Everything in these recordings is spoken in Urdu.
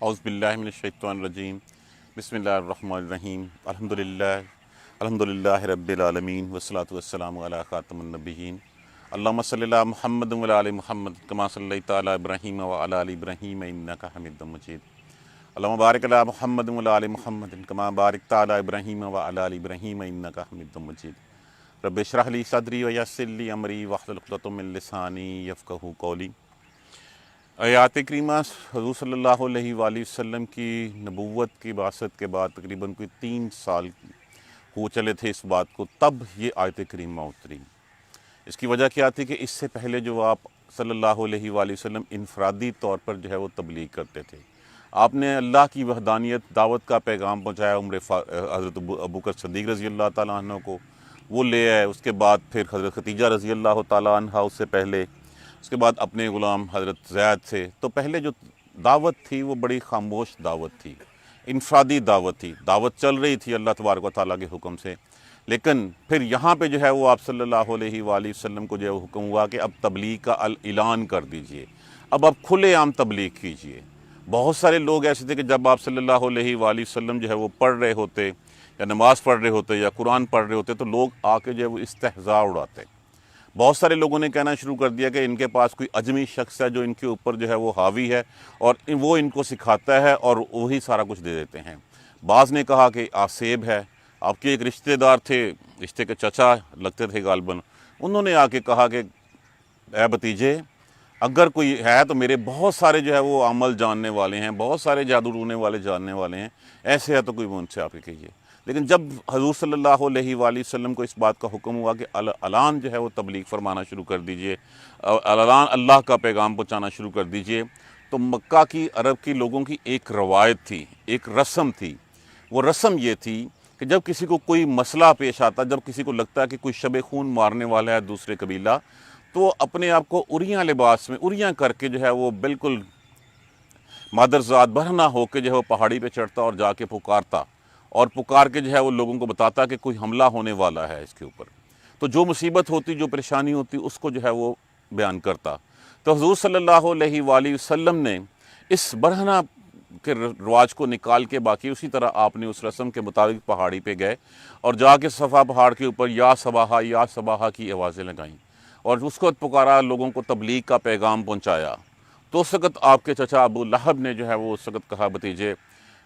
اعوذ باللہ من الشیطان الرجیم بسم اللہ الرحمن الرحیم الحمدللہ رب العالمین والصلاة والسلام علی خاتم النبیین اللہم صلی اللہ محمد وعلی آل محمد کما صلیت علی ابراہیم وعلی آل ابراہیم انکا حمید مجید اللہم بارک علی محمد وعلی آل محمد کما بارکت علی ابراہیم وعلی آل ابراہیم انکا حمید مجید رب اشرح لی صدری ویسر لی امری واحلل عقدۃ من لسانی یفقہوا قولی۔ آیات کریمہ حضور صلی اللہ علیہ وآلہ وسلم کی نبوت کی بعثت کے بعد تقریباً کوئی 3 سال ہو چلے تھے اس بات کو، تب یہ آیت کریمہ اتری۔ اس کی وجہ کیا تھی کہ اس سے پہلے جو آپ صلی اللہ علیہ وآلہ وسلم انفرادی طور پر جو ہے وہ تبلیغ کرتے تھے، آپ نے اللہ کی وحدانیت دعوت کا پیغام پہنچایا حضرت ابوبکر صدیق رضی اللہ تعالیٰ عنہ کو، وہ لے آئے۔ اس کے بعد پھر حضرت خدیجہ رضی اللہ تعالیٰ عنہ اس سے پہلے، اس کے بعد اپنے غلام حضرت زید سے۔ تو پہلے جو دعوت تھی وہ بڑی خاموش دعوت تھی، انفرادی دعوت تھی، دعوت چل رہی تھی اللہ تبارک و تعالیٰ کے حکم سے، لیکن پھر یہاں پہ جو ہے وہ آپ صلی اللہ علیہ وآلہ وسلم کو جو ہے وہ حکم ہوا کہ اب تبلیغ کا اعلان کر دیجئے، اب آپ کھلے عام تبلیغ کیجئے۔ بہت سارے لوگ ایسے تھے کہ جب آپ صلی اللہ علیہ وآلہ وسلم جو ہے وہ پڑھ رہے ہوتے یا نماز پڑھ رہے ہوتے یا قرآن پڑھ رہے ہوتے تو لوگ آ کے جو ہے وہ استہزاء اڑاتے۔ بہت سارے لوگوں نے کہنا شروع کر دیا کہ ان کے پاس کوئی اجمی شخص ہے جو ان کے اوپر جو ہے وہ حاوی ہے اور وہ ان کو سکھاتا ہے اور وہی سارا کچھ دے دیتے ہیں۔ بعض نے کہا کہ آصیب ہے، آپ کے ایک رشتہ دار تھے، رشتے کے چچا لگتے تھے غالباً، انہوں نے آ کے کہا کہ اے بھتیجے اگر کوئی ہے تو میرے بہت سارے جو ہے وہ عمل جاننے والے ہیں، بہت سارے جادو ٹونے والے جاننے والے ہیں، ایسے ہے تو کوئی ان سے آ کے کہیے۔ لیکن جب حضور صلی اللہ علیہ وآلہ وسلم کو اس بات کا حکم ہوا کہ اعلان جو ہے وہ تبلیغ فرمانا شروع کر دیجئے، اعلان اللہ کا پیغام پہنچانا شروع کر دیجئے، تو مکہ کی عرب کی لوگوں کی ایک روایت تھی، ایک رسم تھی۔ وہ رسم یہ تھی کہ جب کسی کو کوئی مسئلہ پیش آتا، جب کسی کو لگتا ہے کہ کوئی شب خون مارنے والا ہے دوسرے قبیلہ، تو اپنے آپ کو عریاں لباس میں عریاں کر کے جو ہے وہ بالکل مادرزاد برہنہ ہو کے جو ہے وہ پہاڑی پہ چڑھتا اور جا کے پکارتا، اور پکار کے جو ہے وہ لوگوں کو بتاتا کہ کوئی حملہ ہونے والا ہے اس کے اوپر۔ تو جو مصیبت ہوتی، جو پریشانی ہوتی، اس کو جو ہے وہ بیان کرتا۔ تو حضور صلی اللہ علیہ وآلہ وسلم نے اس برہنہ کے رواج کو نکال کے باقی اسی طرح آپ نے اس رسم کے مطابق پہاڑی پہ گئے اور جا کے صفا پہاڑ کے اوپر یا صباحہ کی آوازیں لگائیں اور اس کو پکارا، لوگوں کو تبلیغ کا پیغام پہنچایا۔ تو اس وقت آپ کے چچا ابو لہب نے جو ہے وہ اس وقت کہا بھتیجے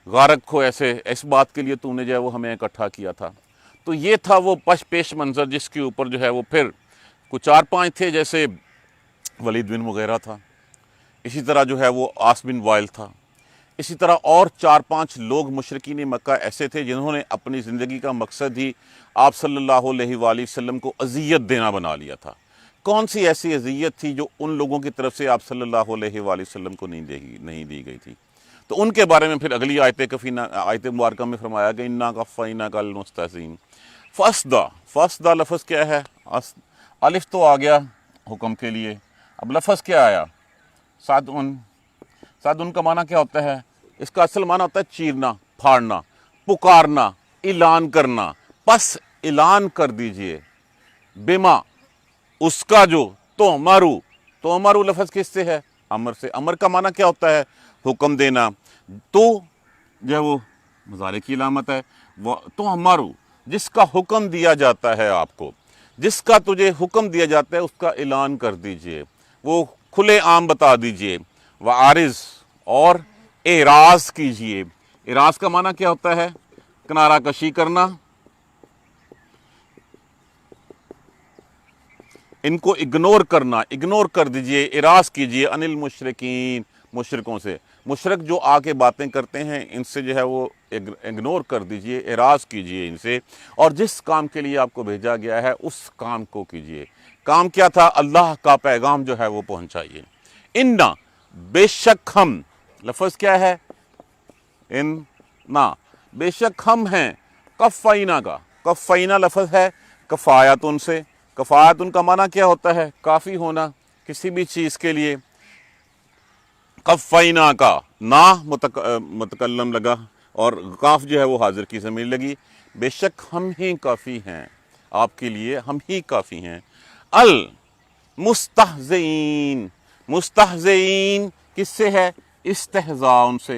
غارت کو ایسے اس بات کے لیے تو نے جو ہے وہ ہمیں اکٹھا کیا تھا۔ تو یہ تھا وہ پیش منظر جس کے اوپر جو ہے وہ پھر کچھ 4-5 تھے، جیسے ولید بن مغیرہ تھا، اسی طرح جو ہے وہ عاص بن وائل تھا، اسی طرح اور 4-5 لوگ مشرکین مکہ ایسے تھے جنہوں نے اپنی زندگی کا مقصد ہی آپ صلی اللہ علیہ وآلہ وسلم کو اذیت دینا بنا لیا تھا۔ کون سی ایسی اذیت تھی جو ان لوگوں کی طرف سے آپ صلی اللہ علیہ وآلہ وسلم کو نہیں دی گئی تھی؟ تو ان کے بارے میں پھر اگلی آیت مبارکہ میں فرمایا کہ اِنَّا كَفَّيْنَاكَ الْمُسْتَهْزِئِينَ۔ فَاسْدَ لفظ کیا ہے؟ الف تو آ گیا حکم کے لیے، اب لفظ کیا آیا؟ صادن کا معنی کیا ہوتا ہے؟ اس کا اصل معنی ہوتا ہے چیرنا، پھاڑنا، پکارنا، اعلان کرنا۔ پس اعلان کر دیجئے بما، اس کا جو تو لفظ کس سے ہے؟ امر سے۔ امر کا معنی کیا ہوتا ہے؟ حکم دینا۔ تو جو ہے وہ مضارع کی علامت ہے، تو ہمارو جس کا حکم دیا جاتا ہے، آپ کو جس کا تجھے حکم دیا جاتا ہے اس کا اعلان کر دیجئے، وہ کھلے عام بتا دیجئے۔ وعارض، اور اعراض کیجئے۔ اعراض کا معنی کیا ہوتا ہے؟ کنارہ کشی کرنا، ان کو اگنور کرنا، اگنور کر دیجئے، اعراض کیجئے عن المشرکین، مشرکوں سے۔ مشرک جو آ کے باتیں کرتے ہیں ان سے جو ہے وہ اگنور کر دیجئے، اعراض کیجئے ان سے، اور جس کام کے لیے آپ کو بھیجا گیا ہے اس کام کو کیجئے۔ کام کیا تھا؟ اللہ کا پیغام جو ہے وہ پہنچائیے۔ اِنَّا، بے شک ہم، لفظ کیا ہے؟ اِنَّا، بے شک ہم ہیں، کفینہ کا، کفینہ لفظ ہے کفایتن سے۔ کفایتن کا معنی کیا ہوتا ہے؟ کافی ہونا کسی بھی چیز کے لیے۔ کفینہ کا، نا متکلم لگا اور کاف جو ہے وہ حاضر کی ضمیر لگی۔ بے شک ہم ہی کافی ہیں، آپ کے لیے ہم ہی کافی ہیں۔ المستہزئین، مستہزئین کس سے ہے؟ استہزاء ان سے،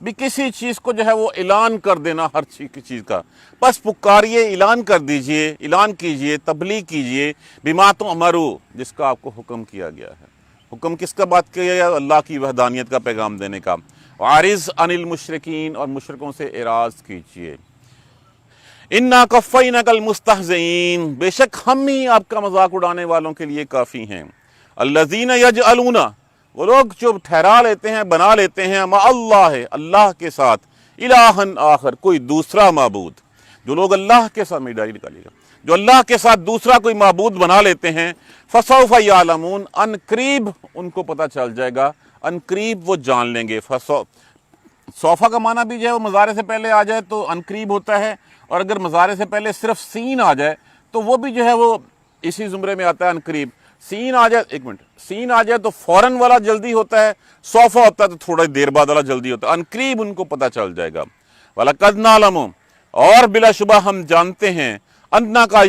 بھی کسی چیز کو جو ہے وہ اعلان کر دینا ہر چیز کا، بس پکاریے، اعلان کر دیجئے، اعلان کیجئے، تبلیغ کیجئے، بما تؤمرو، جس کا آپ کو حکم کیا گیا ہے۔ حکم کس کا بات کیا گیا؟ اللہ کی وحدانیت کا پیغام دینے کا۔ عارض عن المشرکین، اور مشرکوں سے اعراض کیجئے۔ انا کفیناک المستہزئین، بے شک ہم ہی آپ کا مذاق اڑانے والوں کے لیے کافی ہیں۔ الذین یجعلون، وہ لوگ جو ٹھہرا لیتے ہیں، بنا لیتے ہیں، مع اللہ، اللہ کے ساتھ، الہا آخر، کوئی دوسرا معبود، جو لوگ اللہ کے ساتھ، میں ڈائری نکالیے گا، جو اللہ کے ساتھ دوسرا کوئی معبود بنا لیتے ہیں، فسوف یعلمون، ان قریب ان کو پتہ چل جائے گا، ان قریب وہ جان لیں گے۔ صوفہ کا معنی بھی جو ہے وہ مضارع سے پہلے آ جائے تو ان قریب ہوتا ہے، اور اگر مضارع سے پہلے صرف سین آ جائے تو وہ بھی جو ہے وہ اسی زمرے میں آتا ہے، ان قریب۔ سین آ جائے، ایک منٹ، سین آ جائے تو فوراً والا جلدی ہوتا ہے، صوفہ ہوتا ہے تو تھوڑا دیر بعد والا جلدی ہوتا ہے، ان قریب ان کو پتہ چل جائے گا۔ وَلَقَدْ نَعْلَمُ، اور بلا شبہ ہم جانتے ہیں، أَنَّكَ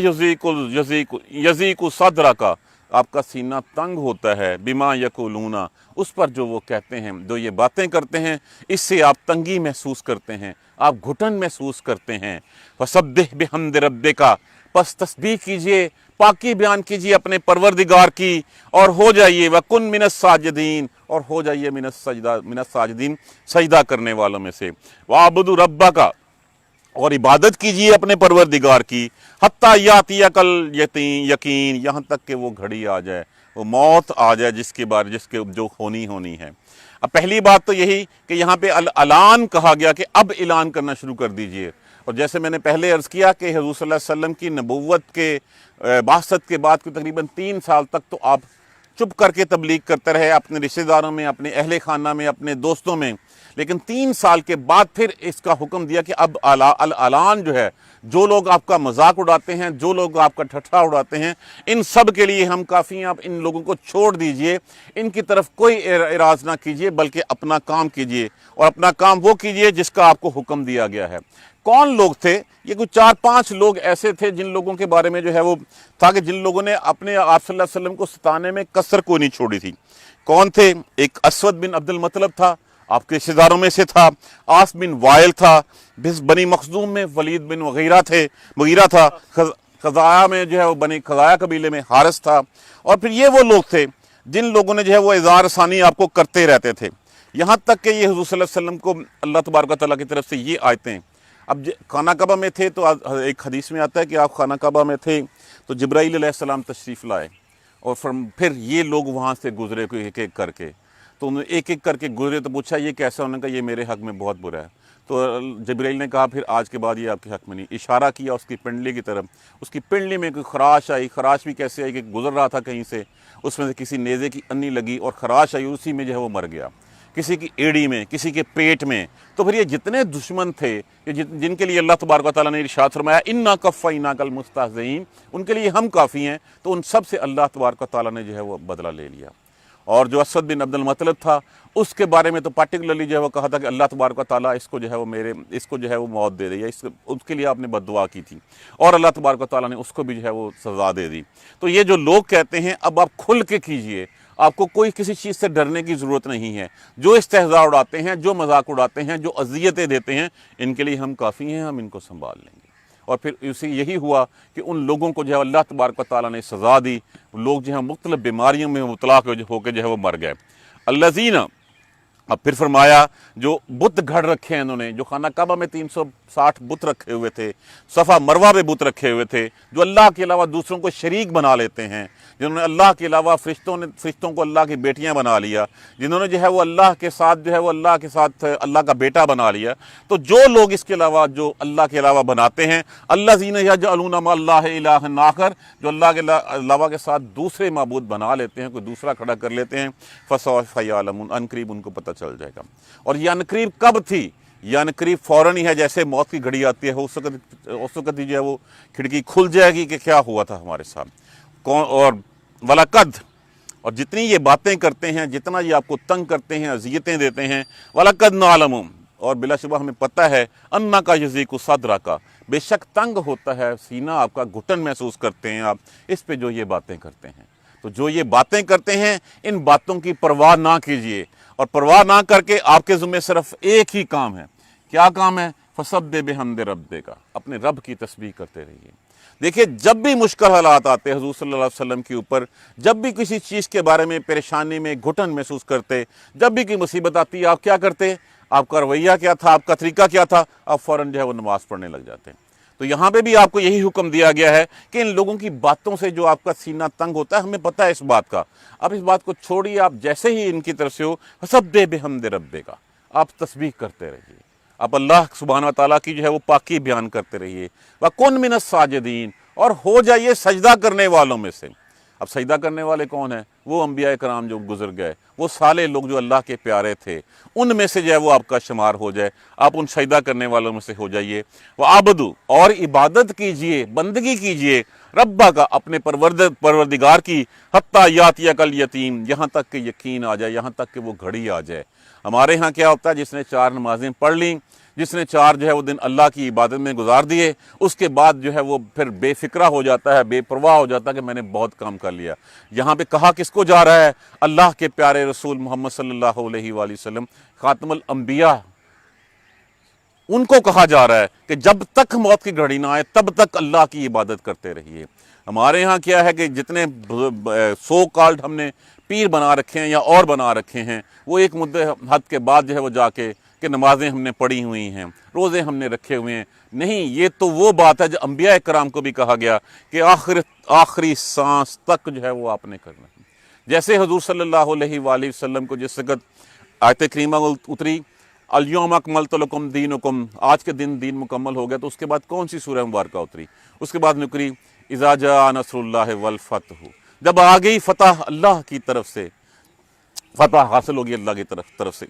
يَضِيقُ صَدْرَكَ، آپ کا سینہ تنگ ہوتا ہے، بما یقولون، اس پر جو وہ کہتے ہیں، جو یہ باتیں کرتے ہیں، اس سے آپ تنگی محسوس کرتے ہیں، آپ گھٹن محسوس کرتے ہیں۔ فَسَبِّحْ بِحَمْدِ رَبِّكَ، پس تسبیح کیجئے، پاکی بیان کیجئے اپنے پروردگار کی، اور ہو جائیے وَكُن مِنَ السَّاجِدِينَ، اور ہو جائیے من الساجدین، سجدہ کرنے والوں میں سے۔ وَاعْبُدْ رَبَّكَ، اور عبادت کیجئے اپنے پروردگار کی، حتیٰ یاتیک الیقین، یہاں تک کہ وہ گھڑی آ جائے، وہ موت آ جائے جس کے جو ہونی ہے۔ اب پہلی بات تو یہی کہ یہاں پہ اعلان کہا گیا کہ اب اعلان کرنا شروع کر دیجئے، اور جیسے میں نے پہلے عرض کیا کہ حضور صلی اللہ علیہ وسلم کی نبوت کے بعثت کے بعد کو تقریباً 3 سال تک تو آپ چپ کر کے تبلیغ کرتے رہے، اپنے رشتہ داروں میں، اپنے اہل خانہ میں، اپنے دوستوں میں، لیکن 3 سال کے بعد پھر اس کا حکم دیا کہ اب اعلان جو ہے، جو لوگ آپ کا مذاق اڑاتے ہیں، جو لوگ آپ کا ٹھٹھا اڑاتے ہیں، ان سب کے لیے ہم کافی ہیں، آپ ان لوگوں کو چھوڑ دیجئے، ان کی طرف کوئی اعراض نہ کیجئے، بلکہ اپنا کام کیجئے، اور اپنا کام وہ کیجئے جس کا آپ کو حکم دیا گیا ہے۔ کون لوگ تھے؟ یہ کچھ 4-5 لوگ ایسے تھے جن لوگوں کے بارے میں جو ہے وہ تھا کہ جن لوگوں نے اپنے آپ صلی اللہ علیہ وسلم کو ستانے میں کسر کو نہیں چھوڑی تھی۔ کون تھے؟ ایک اسود بن عبد المطلب تھا، آپ کے رشتہ داروں میں سے تھا۔ عاص بن وائل تھا، بنی مخزوم میں ولید بن مغیرہ تھا، خزاعہ میں جو ہے وہ بنی خزاعہ قبیلے میں حارث تھا، اور پھر یہ وہ لوگ تھے جن لوگوں نے جو ہے وہ اظہار ثانی آپ کو کرتے رہتے تھے، یہاں تک کہ یہ حضور صلی اللہ علیہ وسلم کو اللہ تبارک و تعالیٰ کی طرف سے یہ آیتیں، اب خانہ کعبہ میں تھے تو ایک حدیث میں آتا ہے کہ آپ خانہ کعبہ میں تھے تو جبرائیل علیہ السلام تشریف لائے، اور پھر یہ لوگ وہاں سے گزرے ایک ایک کر کے، تو انہوں نے ایک ایک کر کے گزرے تو پوچھا یہ کیسا؟ انہوں نے کہا یہ میرے حق میں بہت برا ہے۔ تو جبرائیل نے کہا پھر آج کے بعد یہ آپ کے حق میں نہیں، اشارہ کیا اس کی پنڈلی کی طرف، اس کی پنڈلی میں کوئی خراش آئی، خراش بھی کیسے آئی کہ گزر رہا تھا کہیں سے، اس میں سے کسی نیزے کی انی لگی اور خراش آئی، اسی میں جو ہے وہ مر گیا، کسی کی ایڑی میں، کسی کے پیٹ میں۔ تو پھر یہ جتنے دشمن تھے جن کے لیے اللہ تبارک و تعالیٰ نے ارشاد فرمایا انا کفیناک المستہزئین، ان کے لیے ہم کافی ہیں، تو ان سب سے اللہ تبارک و تعالیٰ نے جو ہے وہ بدلہ لے لیا۔ اور جو اسود بن عبد المطلب تھا اس کے بارے میں تو پارٹیکولرلی جو ہے وہ کہا تھا کہ اللہ تبارک و تعالیٰ اس کو جو ہے وہ موت دے دے، یا اس کے لیے آپ نے بد دعا کی تھی، اور اللہ تبارک و تعالیٰ نے اس کو بھی جو ہے وہ سزا دے دی۔ تو یہ جو لوگ کہتے ہیں اب آپ کھل کے کیجئے، آپ کو کوئی کسی چیز سے ڈرنے کی ضرورت نہیں ہے، جو استہزاء اڑاتے ہیں، جو مذاق اڑاتے ہیں، جو اذیتیں دیتے ہیں، ان کے لیے ہم کافی ہیں، ہم ان کو سنبھال لیں گے۔ اور پھر یہی ہوا کہ ان لوگوں کو جو ہے اللہ تبارک و تعالیٰ نے سزا دی، لوگ جو ہے مختلف بیماریوں میں مبتلا ہو کے جو ہے وہ مر گئے۔ الذین، اب پھر فرمایا جو بت گھڑ رکھے ہیں انہوں نے، جو خانہ کعبہ میں 360 بت رکھے ہوئے تھے، صفا مروہ پہ بت رکھے ہوئے تھے، جو اللہ کے علاوہ دوسروں کو شریک بنا لیتے ہیں، جنہوں نے اللہ کے علاوہ فرشتوں کو اللہ کی بیٹیاں بنا لیا، جنہوں نے جو ہے وہ اللہ کے ساتھ اللہ کا بیٹا بنا لیا، تو جو لوگ اس کے علاوہ جو اللہ کے علاوہ بناتے ہیں، الذین یجعلون مع اللہ الہا آخر، جو اللہ کے علاوہ کے ساتھ دوسرے معبود بنا لیتے ہیں، کوئی دوسرا کھڑا کر لیتے ہیں، فسوف یعلمون، عنقریب ان کو پتہ چل جائے گا۔ اور یہ عنقریب کب تھی؟ یہ عنقریب فوراً ہی ہے، جیسے موت کی گھڑی آتی ہے اس وقت ہی جو ہے وہ کھڑکی کھل جائے گی کہ کیا ہوا تھا ہمارے ساتھ۔ اور وَلَقَدْ، اور جتنی یہ باتیں کرتے ہیں، جتنا یہ آپ کو تنگ کرتے ہیں، اذیتیں دیتے ہیں، وَلَقَدْ نَعْلَمُ، اور بلا شبہ ہمیں پتہ ہے، اَنَّكَ يَضِيقُ صَدْرَكَ، بے شک تنگ ہوتا ہے سینہ آپ کا، گھٹن محسوس کرتے ہیں آپ اس پہ جو یہ باتیں کرتے ہیں۔ تو جو یہ باتیں کرتے ہیں ان باتوں کی پرواہ نہ کیجئے، اور پرواہ نہ کر کے آپ کے ذمہ صرف ایک ہی کام ہے. کیا کام ہے؟ فسبح بحمد ربک، اپنے رب کی تسبیح کرتے رہیے. دیکھیے جب بھی مشکل حالات آتے حضور صلی اللہ علیہ وسلم کے اوپر، جب بھی کسی چیز کے بارے میں پریشانی میں گھٹن محسوس کرتے، جب بھی کوئی مصیبت آتی، آپ کیا کرتے؟ آپ کا رویہ کیا تھا؟ آپ کا طریقہ کیا تھا؟ آپ فوراً جو ہے وہ نماز پڑھنے لگ جاتے ہیں. تو یہاں پہ بھی آپ کو یہی حکم دیا گیا ہے کہ ان لوگوں کی باتوں سے جو آپ کا سینہ تنگ ہوتا ہے، ہمیں پتہ ہے اس بات کا، اب اس بات کو چھوڑیے. آپ جیسے ہی ان کی طرف سے ہو فسبح بحمد ربک، آپ تسبیح کرتے رہیے، آپ اللہ سبحانہ و تعالیٰ کی جو ہے وہ پاکی بیان کرتے رہیے. وَكُن مِّنَ السَّاجِدِينَ، اور ہو جائیے سجدہ کرنے والوں میں سے. اب سجدہ کرنے والے کون ہیں؟ وہ انبیاء کرام جو گزر گئے، وہ صالح لوگ جو اللہ کے پیارے تھے، ان میں سے جو ہے وہ آپ کا شمار ہو جائے. آپ ان سجدہ کرنے والوں میں سے ہو جائیے. وَعَبُدُوا، اور عبادت کیجئے، بندگی کیجئے، ربا کا، اپنے پروردگار کی، حتیٰ یاتیک الیقین، یہاں تک کہ یقین آ جائے، یہاں تک کہ وہ گھڑی آ جائے. ہمارے ہاں کیا ہوتا ہے؟ جس نے 4 نمازیں پڑھ لیں، جس نے 4 جو ہے وہ دن اللہ کی عبادت میں گزار دیے، اس کے بعد جو ہے وہ پھر بے فکرہ ہو جاتا ہے، بے پرواہ ہو جاتا ہے کہ میں نے بہت کام کر لیا. یہاں پہ کہا کس کو جا رہا ہے؟ اللہ کے پیارے رسول محمد صلی اللہ علیہ وآلہ وسلم، خاتم الانبیاء، ان کو کہا جا رہا ہے کہ جب تک موت کی گھڑی نہ آئے تب تک اللہ کی عبادت کرتے رہیے. ہمارے ہاں کیا ہے کہ جتنے سو کالڈ ہم نے پیر بنا رکھے ہیں یا اور بنا رکھے ہیں، وہ ایک مدت حد کے بعد جو ہے وہ جا کے کہ نمازیں ہم نے پڑھی ہوئی ہیں، روزے ہم نے رکھے ہوئے ہیں. نہیں، یہ تو وہ بات ہے جو انبیاء کرام کو بھی کہا گیا کہ آخری سانس تک جو ہے وہ آپ نے کرنا ہے. جیسے حضور صلی اللہ علیہ وآلہ وسلم کو جس وقت آیت کریمہ اتری، الیوم اکملت لکم دینکم، آج کے دن دین مکمل ہو گیا، تو اس کے بعد کون سی سورہ مبارکہ اتری؟ اس کے بعد نکری اذا جاء نصر اللہ والفتح، جب آ گئی فتح اللہ کی طرف سے، فتح حاصل ہوگی اللہ کی طرف سے.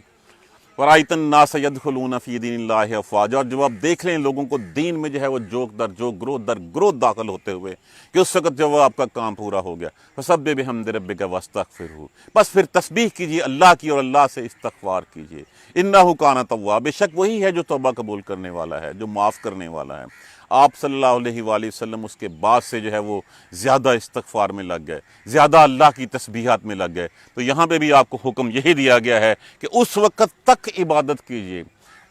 وَرَأَيْتَ النَّاسَ يَدْخُلُونَ فِي دِينِ اللَّهِ أَفْوَاجًا، اور جب آپ دیکھ لیں لوگوں کو دین میں جو ہے وہ جوک در جوک، گروہ در گروہ داخل ہوتے ہوئے، کہ اس وقت جب وہ آپ کا کام پورا ہو گیا. فَسَبِّحْ بِحَمْدِ رَبِّكَ وَاسْتَغْفِرْهُ، بس پھر تسبیح کیجیے اللہ کی اور اللہ سے استغفار کیجیے. إِنَّهُ كَانَ تَوَّابًا، بے شک وہی ہے جو توبہ قبول کرنے والا ہے، جو معاف کرنے والا ہے. آپ صلی اللہ علیہ وآلہ وسلم اس کے بعد سے جو ہے وہ زیادہ استغفار میں لگ گئے، زیادہ اللہ کی تسبیحات میں لگ گئے. تو یہاں پہ بھی آپ کو حکم یہی دیا گیا ہے کہ اس وقت تک عبادت کیجیے،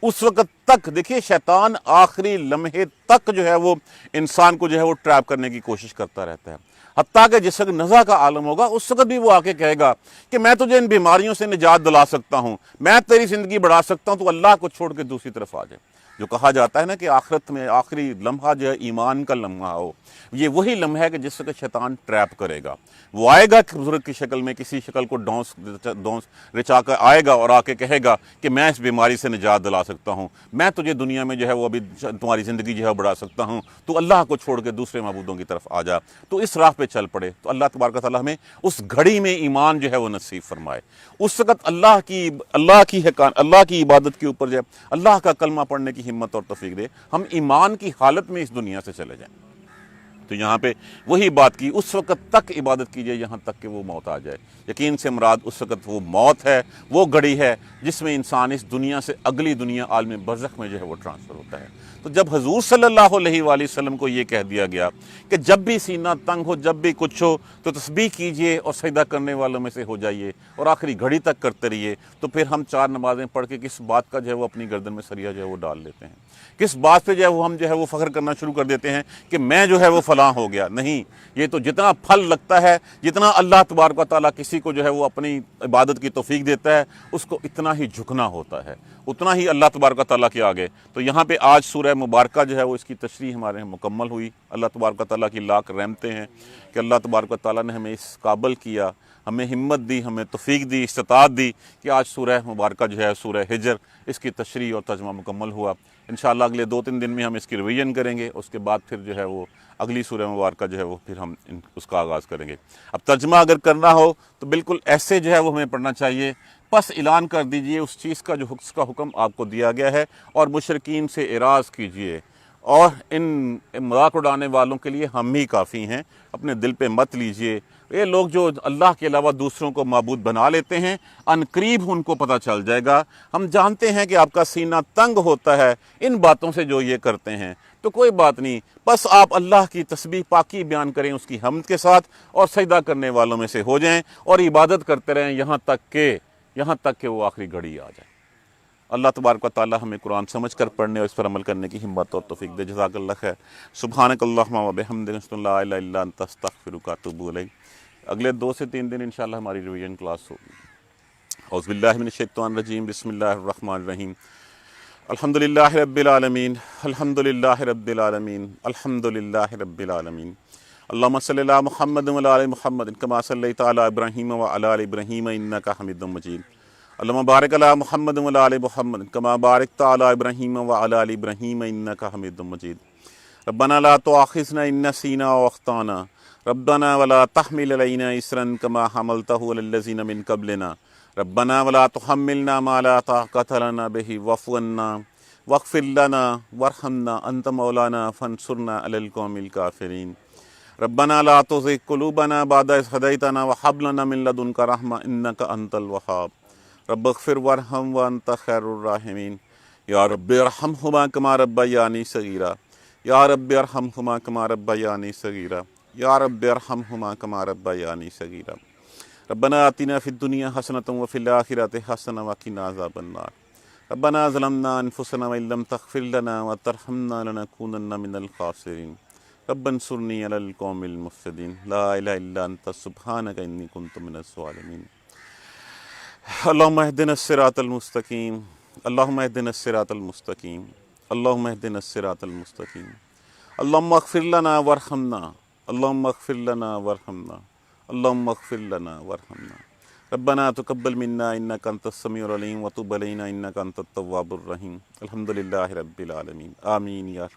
اس وقت تک. دیکھیے شیطان آخری لمحے تک جو ہے وہ انسان کو جو ہے وہ ٹریپ کرنے کی کوشش کرتا رہتا ہے، حتیٰ کہ جس وقت نزع کا عالم ہوگا اس وقت بھی وہ آ کے کہے گا کہ میں تجھے ان بیماریوں سے نجات دلا سکتا ہوں، میں تیری زندگی بڑھا سکتا ہوں، تو اللہ کو چھوڑ کے دوسری طرف آ جائے. جو کہا جاتا ہے نا کہ آخرت میں آخری لمحہ جو ہے ایمان کا لمحہ ہو، یہ وہی لمحہ ہے کہ جس وقت شیطان ٹریپ کرے گا. وہ آئے گا بزرگ کی شکل میں، کسی شکل کو ڈونس رچا کر آئے گا اور آ کے کہے گا کہ میں اس بیماری سے نجات دلا سکتا ہوں، میں تجھے دنیا میں جو ہے وہ ابھی تمہاری زندگی جو ہے بڑھا سکتا ہوں، تو اللہ کو چھوڑ کے دوسرے معبودوں کی طرف آ جا. تو اس راہ پہ چل پڑے. تو اللہ تبارک و تعالیٰ ہمیں اس گھڑی میں ایمان جو ہے وہ نصیب فرمائے. اس وقت اللہ کی عبادت کے اوپر جو ہے اللہ کا کلمہ پڑھنے کی ہمت اور توفیق دے، ہم ایمان کی حالت میں اس دنیا سے چلے جائیں. تو یہاں پہ وہی بات کی، اس وقت تک عبادت کیجئے یہاں تک کہ وہ موت آ جائے. یقین سے مراد اس وقت وہ موت ہے، وہ گھڑی ہے جس میں انسان اس دنیا سے اگلی دنیا عالم برزخ میں جو ہے وہ ٹرانسفر ہوتا ہے. تو جب حضور صلی اللہ علیہ وآلہ وسلم کو یہ کہہ دیا گیا کہ جب بھی سینہ تنگ ہو، جب بھی کچھ ہو تو تسبیح کیجئے اور سجدہ کرنے والوں میں سے ہو جائیے اور آخری گھڑی تک کرتے رہیے، تو پھر ہم 4 نمازیں پڑھ کے کس بات کا جو ہے وہ اپنی گردن میں سریا جو ہے وہ ڈال لیتے ہیں، کس بات پہ جو ہے وہ ہم جو ہے وہ فخر کرنا شروع کر دیتے ہیں کہ میں جو ہے وہ فلاں ہو گیا. نہیں، یہ تو جتنا پھل لگتا ہے، جتنا اللہ تبارک و تعالیٰ کسی کو جو ہے وہ اپنی عبادت کی توفیق دیتا ہے، اس کو اتنا ہی جھکنا ہوتا ہے، اتنا ہی اللہ تبارک و تعالیٰ کے آگے. تو یہاں پہ آج سورہ مبارکہ جو ہے وہ اس کی تشریح ہمارے یہاں مکمل ہوئی. اللہ تبارک و تعالیٰ کی لاکھ رحمتیں ہیں کہ اللہ تبارک و تعالیٰ نے ہمیں اس قابل کیا، ہمیں ہمت دی، ہمیں توفیق دی، استطاعت دی کہ آج سورہ مبارکہ جو ہے سورہ ہجر، اس کی تشریح اور ترجمہ مکمل ہوا. انشاءاللہ اگلے 2-3 دن میں ہم اس کی ریویژن کریں گے، اس کے بعد پھر جو ہے وہ اگلی سورہ مبارکہ جو ہے وہ پھر ہم اس کا آغاز کریں گے. اب ترجمہ اگر کرنا ہو تو بالکل ایسے جو ہے وہ ہمیں پڑھنا چاہیے، بس اعلان کر دیجئے اس چیز کا جو حکم آپ کو دیا گیا ہے، اور مشرکین سے اعراض کیجئے، اور ان مذاق اڑانے والوں کے لیے ہم ہی کافی ہیں، اپنے دل پہ مت لیجئے. یہ لوگ جو اللہ کے علاوہ دوسروں کو معبود بنا لیتے ہیں، ان قریب ان کو پتہ چل جائے گا. ہم جانتے ہیں کہ آپ کا سینہ تنگ ہوتا ہے ان باتوں سے جو یہ کرتے ہیں، تو کوئی بات نہیں، بس آپ اللہ کی تسبیح پاکی بیان کریں اس کی حمد کے ساتھ، اور سجدہ کرنے والوں میں سے ہو جائیں اور عبادت کرتے رہیں یہاں تک کہ یہاں تک کہ وہ آخری گھڑی آ جائے۔ اللہ تبارک و تعالی ہمیں قرآن سمجھ کر پڑھنے اور اس پر عمل کرنے کی ہمت اور توفیق دے۔ جزاک اللہ خیر۔ سبحانک اللہم و بحمدک، اشہد ان لا الہ الا انت، استغفرک و اتوب الیک۔ اگلے 2 سے 3 دن انشاءاللہ ہماری ریویژن کلاس ہوگی۔ اعوذ باللہ من الشیطان الرجیم، بسم اللہ الرحمن الرحیم۔ الحمدللہ رب العالمین، الحمدللہ رب العالمین، الحمدللہ رب العالمین۔ اللہم صلی علی محمد و علی آل محمد کما صلیت علی ابراہیم و علی آل ابراہیم انک حمید مجید۔ اللہم بارک علی محمد و علی آل محمد کما بارکت علی ابراہیم و علی آل ابراہیم انک حمید مجید۔ ربنا لا تؤاخذنا ان نسینا او اخطانا، ربنا ولا تحمل علینا اصرا کما حملتہ علی الذین من قبلنا، ربنا ولا تحملنا ما لا طاقۃ لنا به واعف عنا واغفر لنا وارحمنا انت مولانا فانصرنا علی القوم الکافرین۔ ربنا لا تزغ قلوبنا بعد إذ هديتنا وهب لنا من لدنك رحمة إنك أنت الوهاب، رب اغفر وارحم وأنت خير الراحمين، يا رب ارحمهما كما ربياني صغيرا، يا رب ارحمهما كما ربياني صغيرا، يا رب ارحمهما كما ربياني صغيرا۔ ربنا آتنا في الدنيا حسنة وفي الآخرة حسنة وقنا عذاب النار، ربنا ظلمنا أنفسنا وإن لم تغفر لنا وترحمنا لنكونن من الخاسرين، رب انصرنی علی القوم المفسدین، لا الہ الا انت سبحانک انی کنت من الظالمین۔ اللہم اہدنا الصراط المستقیم، اللہم اہدنا الصراط المستقیم، اللہم اہدنا الصراط المستقیم، اللہم اغفر لنا وارحمنا، اللہم اغفر لنا وارحمنا، اللہم اغفر لنا وارحمنا۔ ربنا تقبل منا انک انت السمیع العلیم وتب علینا انک انت التواب الرحیم۔ الحمدللہ رب العالمین، آمین یا